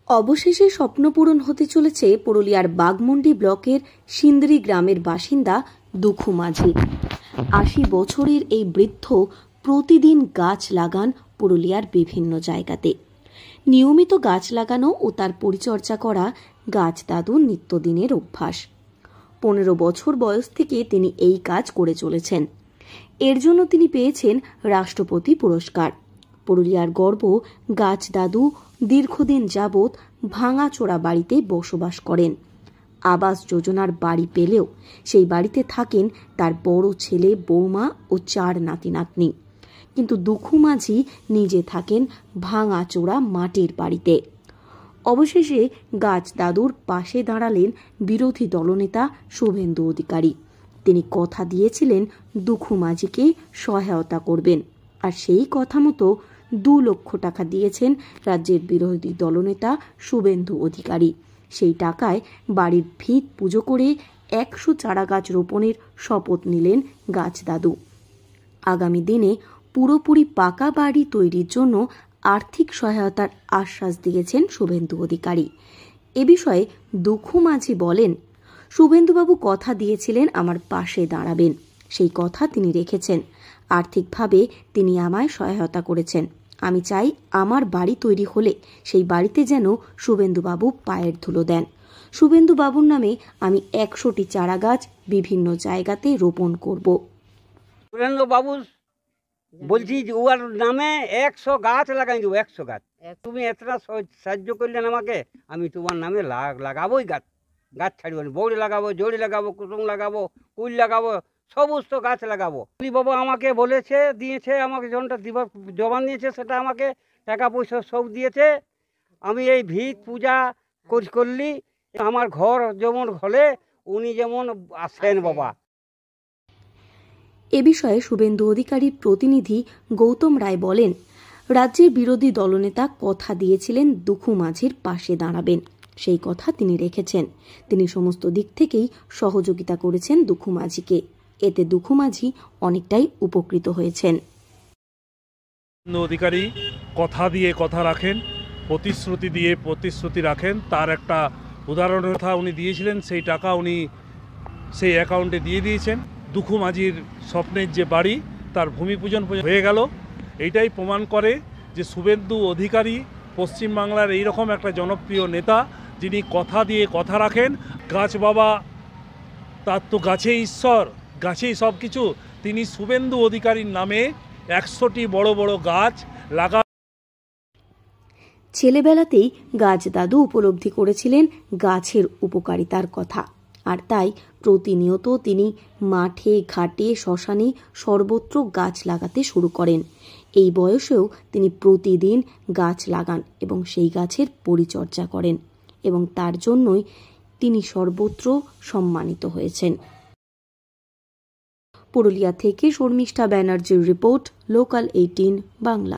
অবশেষে স্বপ্নপূরণ হতে চলেছে পুরুলিয়ার বাঘমুন্ডি ব্লকের সিন্দ্রি গ্রামের বাসিন্দা দুখু মাঝি। ৮০ বছরের এই বৃদ্ধ প্রতিদিন গাছ লাগান পুরুলিয়ার বিভিন্ন জায়গাতে। নিয়মিত গাছ লাগানো ও তার পরিচর্যা করা গাছ দাদুর নিত্যদিনের অভ্যাস। ১৫ বছর বয়স থেকে তিনি এই কাজ করে চলেছেন। এর জন্য তিনি পেয়েছেন রাষ্ট্রপতি পুরস্কার। পুরুলিয়ার গর্ব গাছ দাদু দীর্ঘদিন যাবৎ ভাঙাচোরা বাড়িতে বসবাস করেন। আবাস যোজনার বাড়ি পেলেও সেই বাড়িতে থাকেন তার বড় ছেলে, বৌমা ও ৪ নাতি নাতনি। কিন্তু দুখু মাঝি নিজে থাকেন ভাঙাচোরা মাটির বাড়িতে। অবশেষে গাছ দাদুর পাশে দাঁড়ালেন বিরোধী দলনেতা শুভেন্দু অধিকারী। তিনি কথা দিয়েছিলেন দুখু মাঝিকে সহায়তা করবেন, আর সেই কথা মতো ২ লক্ষ টাকা দিয়েছেন রাজ্যের বিরোধী দলনেতা শুভেন্দু অধিকারী। সেই টাকায় বাড়ির ভিত পুজো করে ১০০ চারা গাছ রোপণের শপথ নিলেন গাছ দাদু। আগামী দিনে পুরোপুরি পাকা বাড়ি তৈরির জন্য আর্থিক সহায়তার আশ্বাস দিয়েছেন শুভেন্দু অধিকারী। এ বিষয়ে দুখু মাঝি বলেন, শুভেন্দুবাবু কথা দিয়েছিলেন আমার পাশে দাঁড়াবেন, সেই কথা তিনি রেখেছেন। আর্থিকভাবে তিনি আমায় সহায়তা করেছেন। আমি চাই আমার বাড়ি তৈরি হলে সেই বাড়িতে যেন শুভেন্দুবাবু পায়ের ধুলো দেন। শুভেন্দুবাবুর নামে আমি ১০০টি চারা গাছ বিভিন্ন জায়গাতে রোপণ করব। শুভেন্দুবাবু বলছি যে ওর নামে ১০০ গাছ লাগাই দেবো, ১০০ গাছ। তুমি এতটা সাহায্য করলেন আমাকে, আমি তোমার নামে লাগাবোই গাছ। গাছ ছাড়ব না, বৌড়ি লাগাবো, জড়ি লাগাবো, কুসুম লাগাবো, কুল লাগাবো, সমস্ত গাছ লাগাবো। বাবা আমাকে বলেছে, দিয়েছে, আমাকে যখনটা জবান দিয়েছে সেটা আমাকে টাকা পয়সা সব দিয়েছে। আমি এই ভিত পূজা করলি, আমার ঘর যেমন হলে উনি যেমন আসেন বাবা। এ বিষয়ে শুভেন্দু অধিকারীর প্রতিনিধি গৌতম রায় বলেন, রাজ্যের বিরোধী দলনেতা কথা দিয়েছিলেন দুখু মাঝির পাশে দাঁড়াবেন, সেই কথা তিনি রেখেছেন। তিনি সমস্ত দিক থেকেই সহযোগিতা করেছেন দুখু মাঝিকে। এতে দুখু মাঝি অনেকটাই উপকৃত হয়েছেন। অধিকারী কথা দিয়ে কথা রাখেন, প্রতিশ্রুতি দিয়ে প্রতিশ্রুতি রাখেন। তার একটা উদাহরণের কথা উনি দিয়েছিলেন, সেই টাকা উনি সেই অ্যাকাউন্টে দিয়ে দিয়েছেন। দুখু মাঝির স্বপ্নের যে বাড়ি, তার ভূমি পূজন হয়ে গেল। এইটাই প্রমাণ করে যে শুভেন্দু অধিকারী পশ্চিমবাংলার এইরকম একটা জনপ্রিয় নেতা, যিনি কথা দিয়ে কথা রাখেন। গাছ বাবা, তার তো গাছেই ঈশ্বর, গাছেই সব কিছু। তিনি শুভেন্দু অধিকারীর নামে ১০০টি বড় বড় গাছ লাগা। ছেলেবেলাতেই গাছ দাদু উপলব্ধি করেছিলেন গাছের উপকারিতার কথা, আর তাই প্রতিনিয়ত তিনি মাঠে ঘাটে শ্মশানে সর্বত্র গাছ লাগাতে শুরু করেন। এই বয়সেও তিনি প্রতিদিন গাছ লাগান এবং সেই গাছের পরিচর্যা করেন, এবং তার জন্যই তিনি সর্বত্র সম্মানিত হয়েছেন। পুরুলিয়া থেকে শর্মিষ্ঠা ব্যানার্জির রিপোর্ট, লোকাল 18 বাংলা।